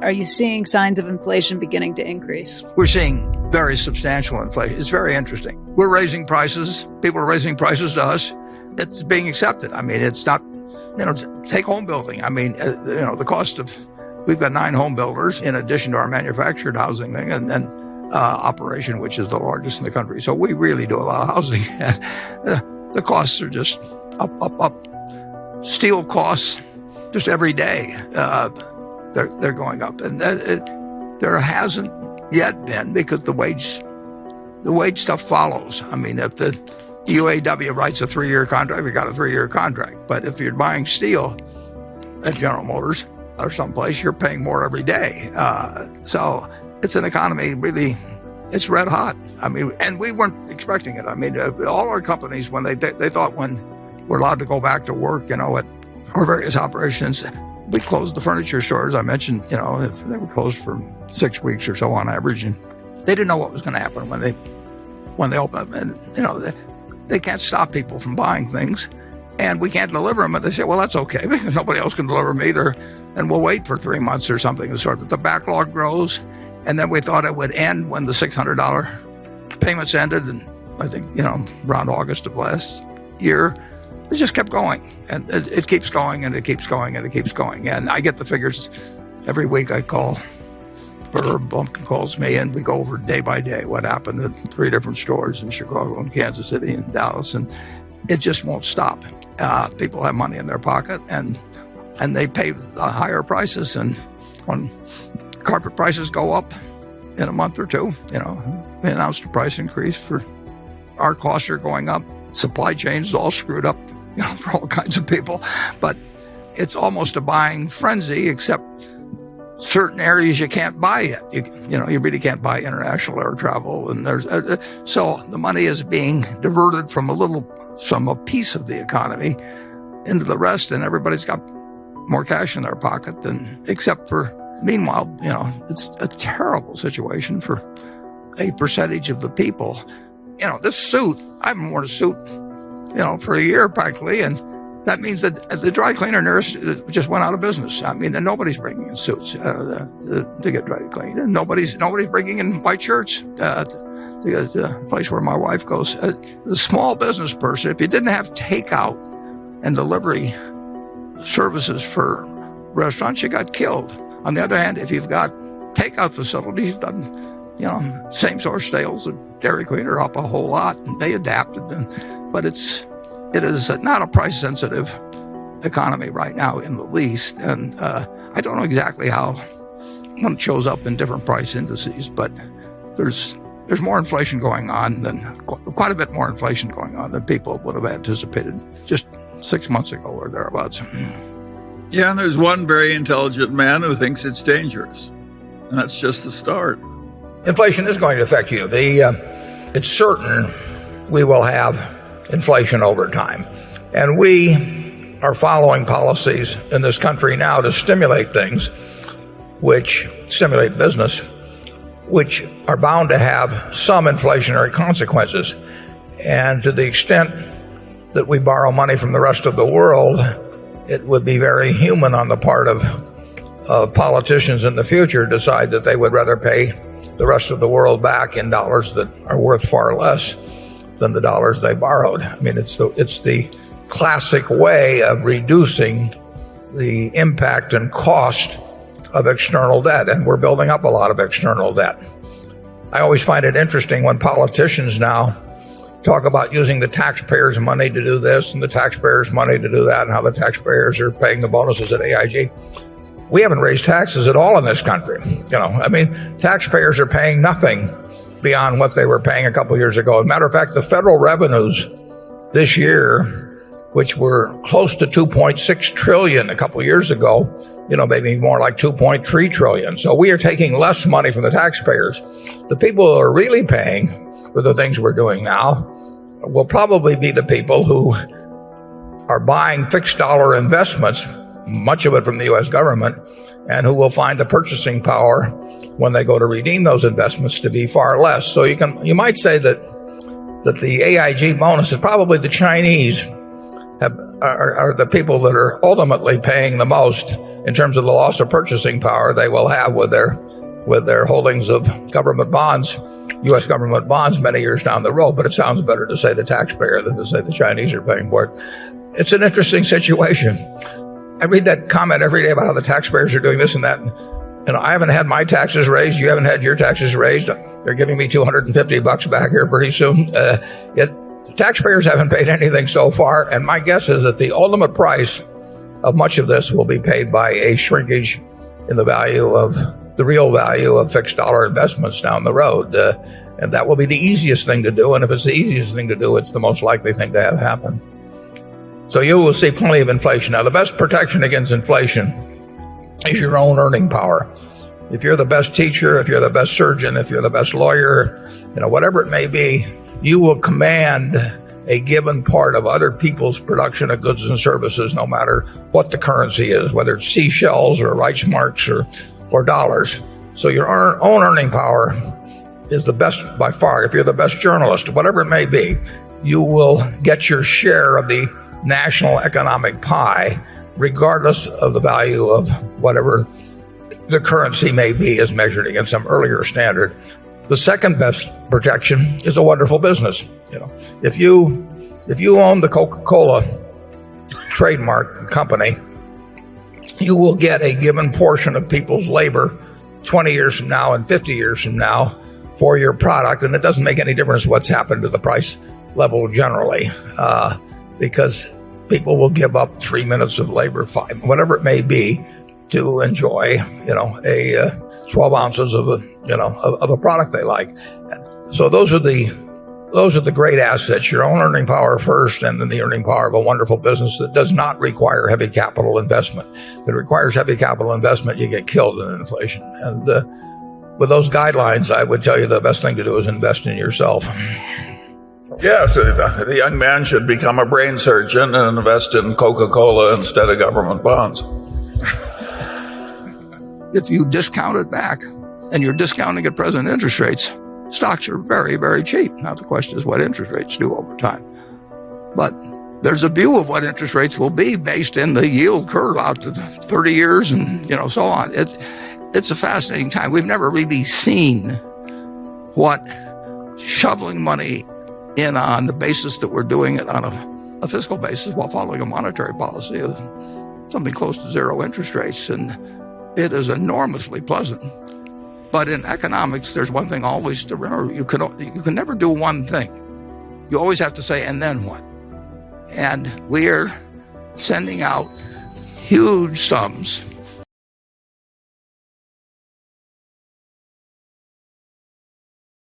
Are you seeing signs of inflation beginning to increase? We're seeing very substantial inflation. It's very interesting. We're raising prices. People are raising prices to us. It's being accepted. I mean, it's not, take home building. I mean, the cost of, we've got 9 home builders in addition to our manufactured housing thing and then operation, which is the largest in the country. So we really do a lot of housing. The costs are just up. Steel costs just every day. They're going up, and there hasn't yet been, because the wage stuff follows. I mean, if the UAW writes a 3-year contract, we got a 3-year contract. But if you're buying steel at General Motors or someplace, you're paying more every day. So it's an economy really, it's red hot. I mean, and we weren't expecting it. I mean, all our companies, when they thought when we're allowed to go back to work, at our various operations, we closed the furniture stores. I mentioned, they were closed for 6 weeks or so on average, and they didn't know what was going to happen when they opened. And they can't stop people from buying things, and we can't deliver them. And they say, well, that's okay because nobody else can deliver them either, and we'll wait for 3 months or something. But the backlog grows, and then we thought it would end when the $600 payments ended, and I think around August of last year. It just kept going, and it keeps going, and it keeps going, and it keeps going. And I get the figures every week. I call, Herb Bumpkin calls me, and we go over day by day what happened at 3 different stores in Chicago and Kansas City and Dallas, and it just won't stop. People have money in their pocket, and they pay the higher prices. And when carpet prices go up in a month or two, we announced a price increase for our costs are going up. Supply chains all screwed up, for all kinds of people. But it's almost a buying frenzy, except certain areas you can't buy yet. You really can't buy international air travel, and so the money is being diverted from a piece of the economy into the rest, and everybody's got more cash in their pocket than, except for, meanwhile, it's a terrible situation for a percentage of the people. This suit, I haven't worn a suit, for a year practically, and that means that the dry cleaner nurse just went out of business. I mean, and nobody's bringing in suits to get dry cleaned, and nobody's bringing in white shirts. The place where my wife goes, the small business person, if you didn't have takeout and delivery services for restaurants, you got killed. On the other hand, if you've got takeout facilities, same source sales of Dairy Queen are up a whole lot, and they adapted. But it is not a price-sensitive economy right now in the least. And I don't know exactly how one shows up in different price indices, but there's more inflation going on quite a bit more inflation going on than people would have anticipated just 6 months ago or thereabouts. Yeah, and there's one very intelligent man who thinks it's dangerous. And that's just the start. Inflation is going to affect you. It's certain we will have inflation over time. And we are following policies in this country now to stimulate things, which stimulate business, which are bound to have some inflationary consequences. And to the extent that we borrow money from the rest of the world, it would be very human on the part of politicians in the future to decide that they would rather pay the rest of the world back in dollars that are worth far less than the dollars they borrowed. I mean, it's the classic way of reducing the impact and cost of external debt, and we're building up a lot of external debt. I always find it interesting when politicians now talk about using the taxpayers' money to do this and the taxpayers' money to do that, and how the taxpayers are paying the bonuses at AIG. We haven't raised taxes at all in this country. Taxpayers are paying nothing beyond what they were paying a couple of years ago. As a matter of fact, the federal revenues this year, which were close to $2.6 trillion a couple of years ago, maybe more like $2.3 trillion. So we are taking less money from the taxpayers. The people who are really paying for the things we're doing now will probably be the people who are buying fixed dollar investments, much of it from the U.S. government, and who will find the purchasing power when they go to redeem those investments to be far less. So you might say that the AIG bonus is probably the Chinese have are the people that are ultimately paying the most in terms of the loss of purchasing power they will have with their holdings of government bonds, U.S. government bonds many years down the road. But it sounds better to say the taxpayer than to say the Chinese are paying for it. It's an interesting situation. I read that comment every day about how the taxpayers are doing this and that. I haven't had my taxes raised. You haven't had your taxes raised. They're giving me $250 back here pretty soon. Taxpayers haven't paid anything so far, and my guess is that the ultimate price of much of this will be paid by a shrinkage in the real value of fixed dollar investments down the road. And that will be the easiest thing to do. And if it's the easiest thing to do, it's the most likely thing to have happen. So you will see plenty of inflation. Now, the best protection against inflation is your own earning power. If you're the best teacher, if you're the best surgeon, if you're the best lawyer, whatever it may be, you will command a given part of other people's production of goods and services, no matter what the currency is, whether it's seashells or Reichsmarks or dollars. So your own earning power is the best by far. If you're the best journalist, whatever it may be, you will get your share of the national economic pie, regardless of the value of whatever the currency may be as measured against some earlier standard. The second best protection is a wonderful business. If you own the Coca-Cola trademark company, you will get a given portion of people's labor 20 years from now and 50 years from now for your product, and it doesn't make any difference what's happened to the price level generally, because people will give up 3 minutes of labor, 5, whatever it may be, to enjoy, 12 ounces of a product they like. So those are the great assets, your own earning power first, and then the earning power of a wonderful business that does not require heavy capital investment. If it requires heavy capital investment, you get killed in inflation. And with those guidelines, I would tell you the best thing to do is invest in yourself. Yes, the young man should become a brain surgeon and invest in Coca-Cola instead of government bonds. If you discount it back, and you're discounting at present interest rates, stocks are very, very cheap. Now the question is what interest rates do over time. But there's a view of what interest rates will be based in the yield curve out to 30 years and so on. It's a fascinating time. We've never really seen what shoveling money in on the basis that we're doing it on a fiscal basis while following a monetary policy of something close to zero interest rates. And it is enormously pleasant. But in economics, there's one thing always to remember. You can never do one thing. You always have to say, and then what? And we're sending out huge sums